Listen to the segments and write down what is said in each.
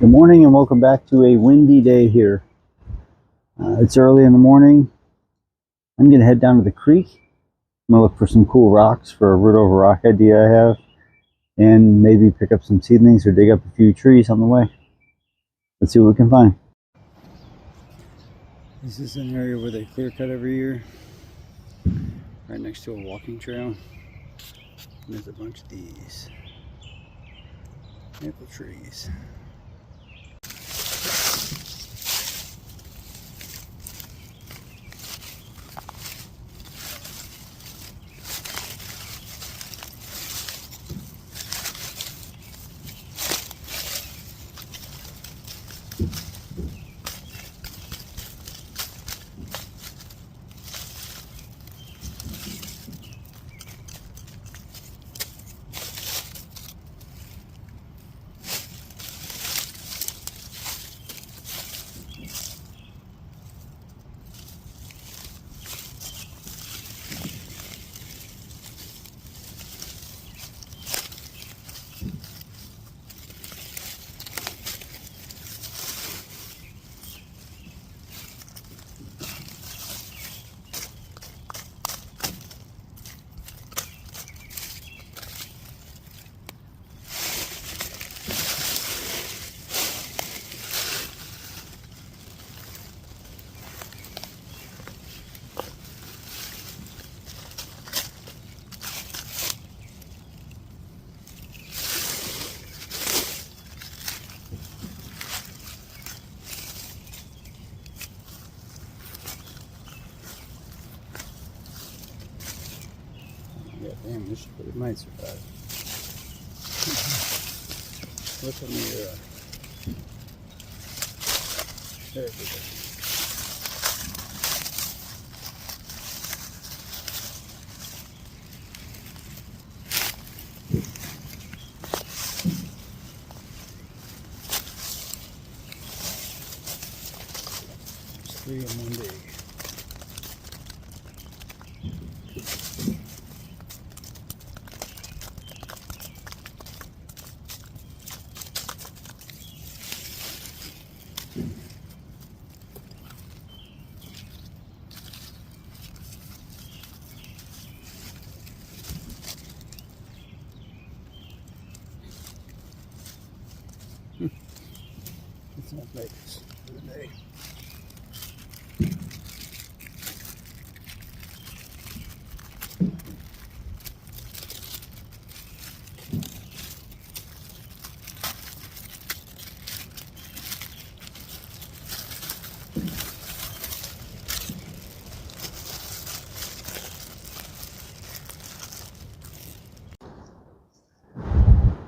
Good morning and welcome back to a windy day here. It's early in the morning. I'm going to head down to the creek. I'm going to look for some cool rocks for a root over rock idea I have, and maybe pick up some seedlings or dig up a few trees on the way. Let's see what we can find. This is an area where they clear cut every year, right next to a walking trail. And there's a bunch of these maple trees. Yeah, damn, it might survive. Look at me, there we go. There's 3 in one day. It's not like this for the day.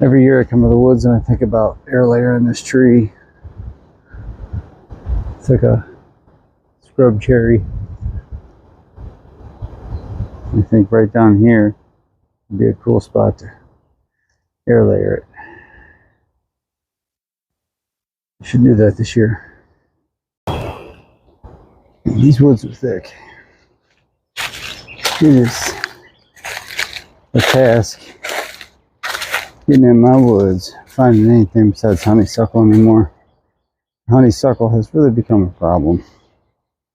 Every year I come to the woods and I think about air layer in this tree. It's like a scrub cherry. I think right down here would be a cool spot to air layer it. I should do that this year. These woods are thick. It is a task getting in my woods, finding anything besides honeysuckle anymore. Honeysuckle has really become a problem,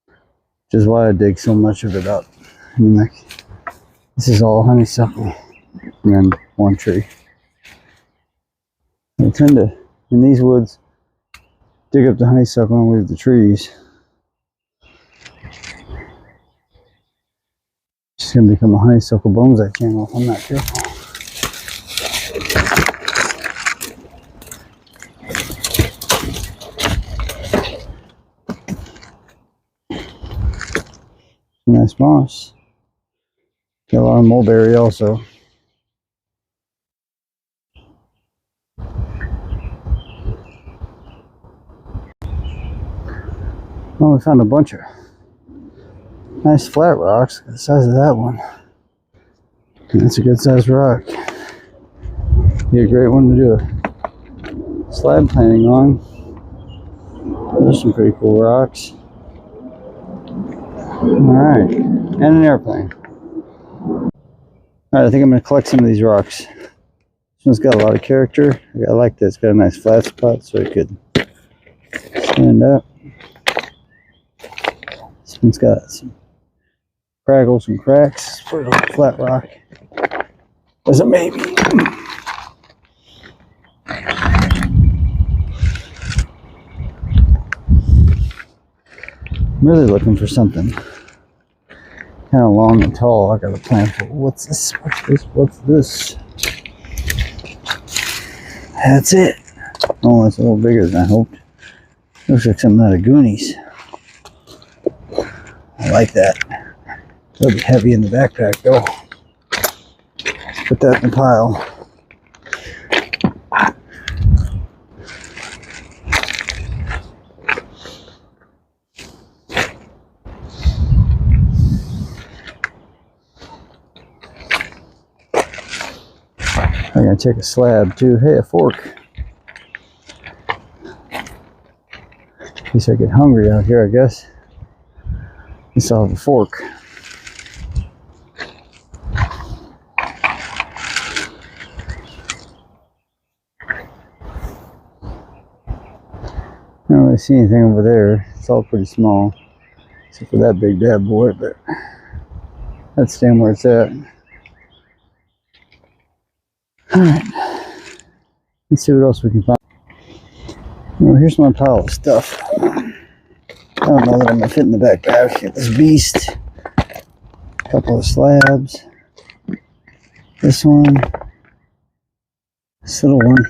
which is why I dig so much of it up. I mean, like, this is all honeysuckle and then one tree. I tend to, in these woods, dig up the honeysuckle and leave the trees. It's going to become a honeysuckle bonsai channel if I'm not careful. Nice moss. Got a lot of mulberry also. Oh, we found a bunch of nice flat rocks, the size of that one. And that's a good sized rock. Be a great one to do a slab planting on. There's some pretty cool rocks. Alright, and an airplane. Alright, I think I'm going to collect some of these rocks. This one's got a lot of character. I like that it's got a nice flat spot so it could stand up. This one's got some craggles and cracks for a flat rock. As a maybe. I'm really looking for something kind of long and tall. I got a plan for what's this? What's this? What's this? That's it. Oh, it's a little bigger than I hoped. Looks like something out of Goonies. I like that. It'll be heavy in the backpack though. Let's put that in the pile. I'm gonna take a slab too. Hey, a fork. In case I get hungry out here, I guess. At least I'll have a fork. I don't really see anything over there. It's all pretty small, except for that big bad boy, but that's staying where it's at. Alright, let's see what else we can find. Well, here's my pile of stuff. I don't know that I'm gonna fit in the backpack. Get this beast. A couple of slabs. This one. This little one.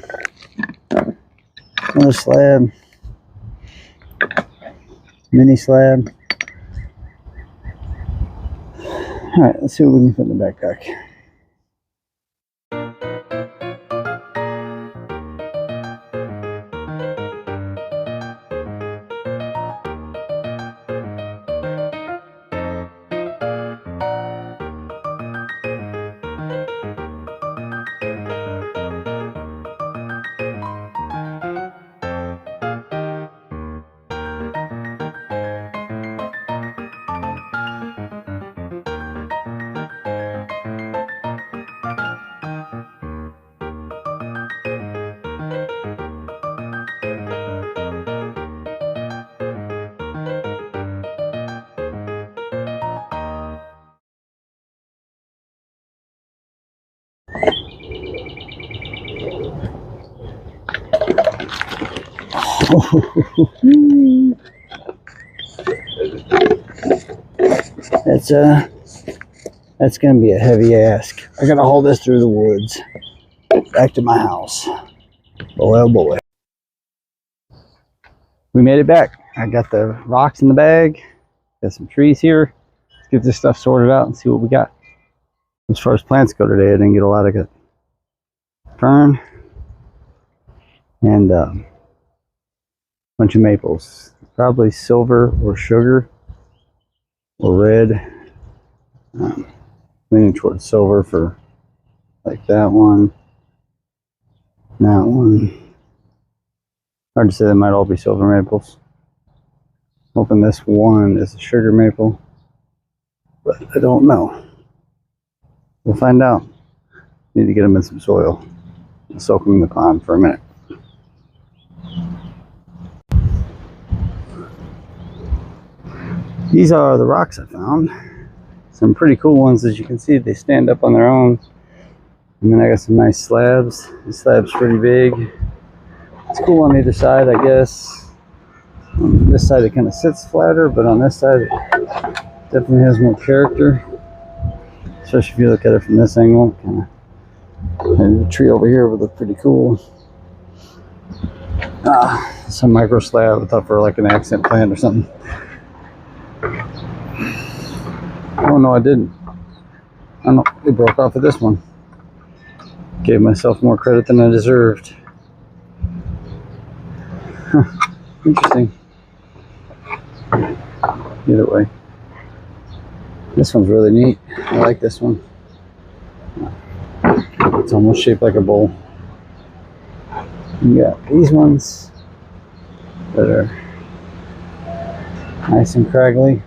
Another slab. Mini slab. Alright, let's see what we can fit in the backpack. That's gonna be a heavy ask. I gotta haul this through the woods back to my house. Boy, oh boy. We made it back. I got the rocks in the bag. Got some trees here. Let's get this stuff sorted out and see what we got. As far as plants go today, I didn't get a lot of good fern and bunch of maples, probably silver or sugar or red. Leaning towards silver for like that one, that one. Hard to say, they might all be silver maples. Hoping this one is a sugar maple, but I don't know. We'll find out. Need to get them in some soil and soak them in the pond for a minute. These are the rocks I found. Some pretty cool ones. As you can see, they stand up on their own. And then I got some nice slabs. This slab's pretty big. It's cool on either side, I guess. On this side it kind of sits flatter, but on this side it definitely has more character. Especially if you look at it from this angle. And the tree over here would look pretty cool. Some micro slab I thought for like an accent plant or something. Oh no, I didn't. I don't know, it broke off of this one. Gave myself more credit than I deserved. Huh. Interesting. Either way. This one's really neat. I like this one. It's almost shaped like a bowl. You got these ones that are nice and craggly.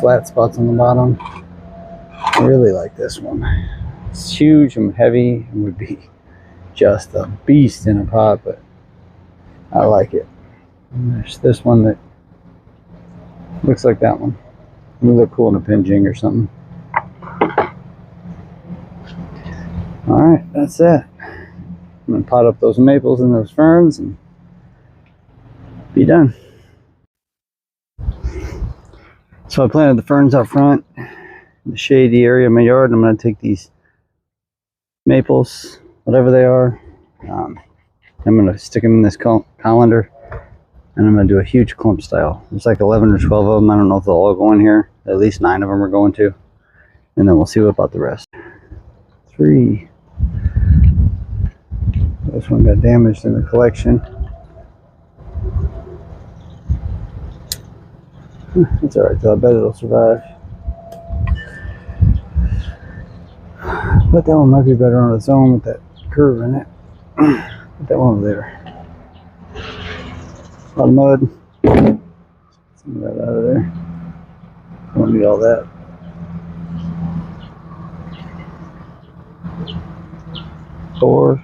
Flat spots on the bottom. I really like this one. It's huge and heavy and would be just a beast in a pot, but I like it. And there's this one that looks like that one. It would look cool in a pinching or something. Alright, that's it. I'm going to pot up those maples and those ferns and be done. So I planted the ferns out front in the shady area of my yard, and I'm going to take these maples, whatever they are, I'm going to stick them in this colander, and I'm going to do a huge clump style. There's like 11 or 12 of them. I don't know if they'll all go in here. At least 9 of them are going to, and then we'll see what about the rest. 3. This one got damaged in the collection. It's alright though, I bet it'll survive. But that one might be better on its own with that curve in it. Put that one over there. A lot of mud. Some of that out of there. Don't need all that. Four.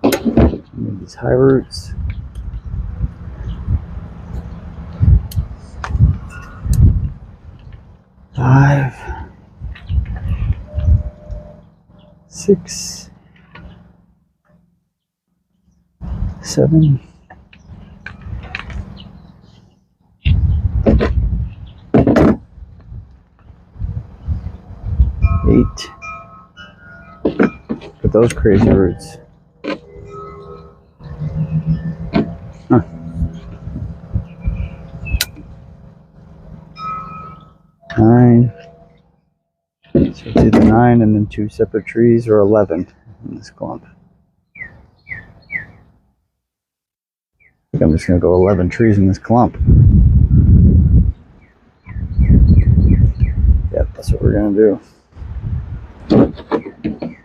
Need these high roots. 5. 6. 7. 8. Look at those crazy roots. Huh. 9. So it's either 9 and then 2 separate trees, or 11 in this clump. I think I'm just going to go 11 trees in this clump. Yep, that's what we're going to do.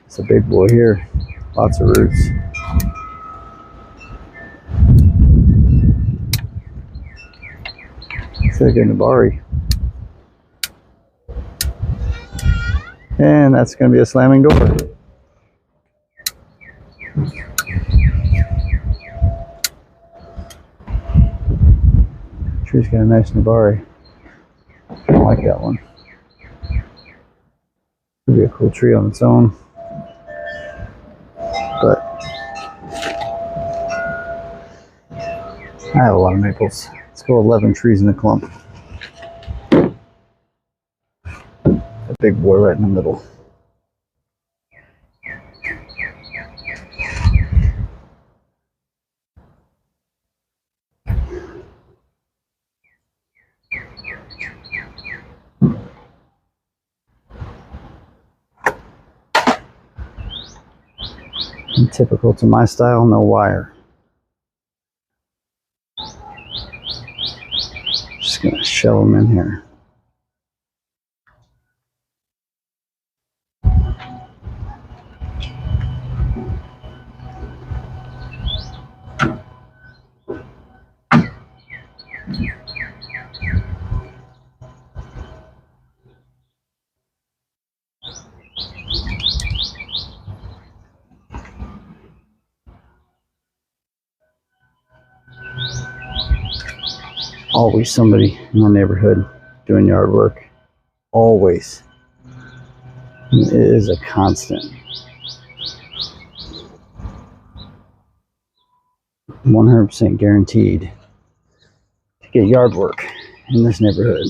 It's a big boy here. Lots of roots. It's like a Yamadori. And that's going to be a slamming door. Tree's got a nice Yamadori. I don't like that one. Could be a cool tree on its own. But I have a lot of maples. Let's go 11 trees in the clump. A big boy right in the middle. And typical to my style, no wire. Just gonna shove them in here. Always somebody in my neighborhood doing yard work. Always. It is a constant. 100% guaranteed to get yard work in this neighborhood.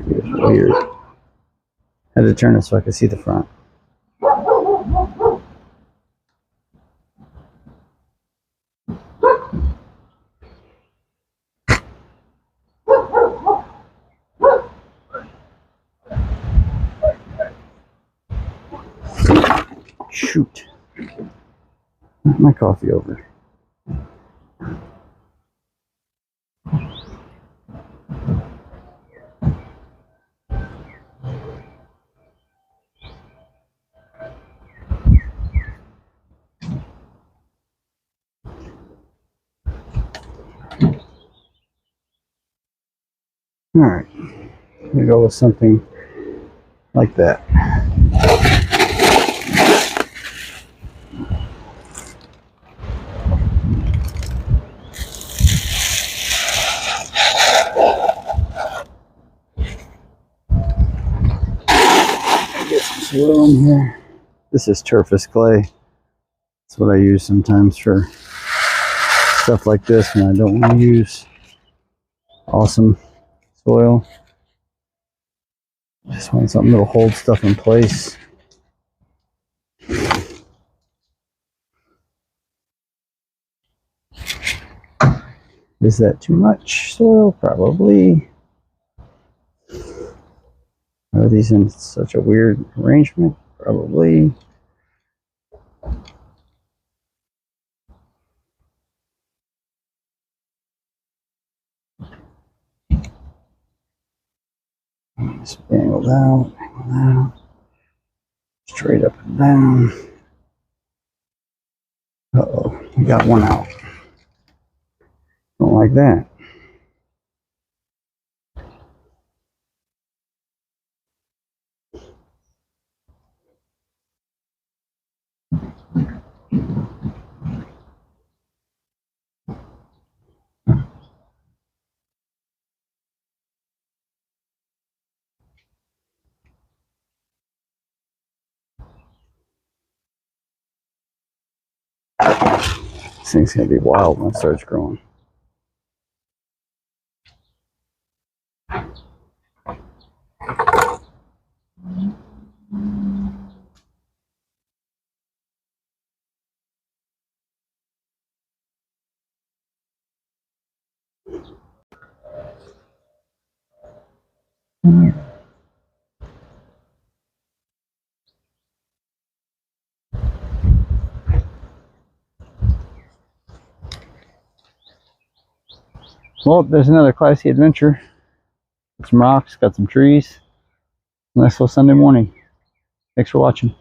Weird. Had to turn it so I could see the front. Shoot. Knocked my coffee over. Alright, I'm gonna go with something like that. Get some soil in here. This is turfus clay. That's what I use sometimes for stuff like this when I don't want to use awesome soil. Just want something that'll hold stuff in place. Is that too much soil? Probably. Are these in such a weird arrangement? Probably. Just angled out, straight up and down. Uh-oh, we got one out. Don't like that. This thing's gonna be wild when it starts growing. Well, there's another classy adventure. Got some rocks, got some trees. Nice little Sunday morning. Thanks for watching.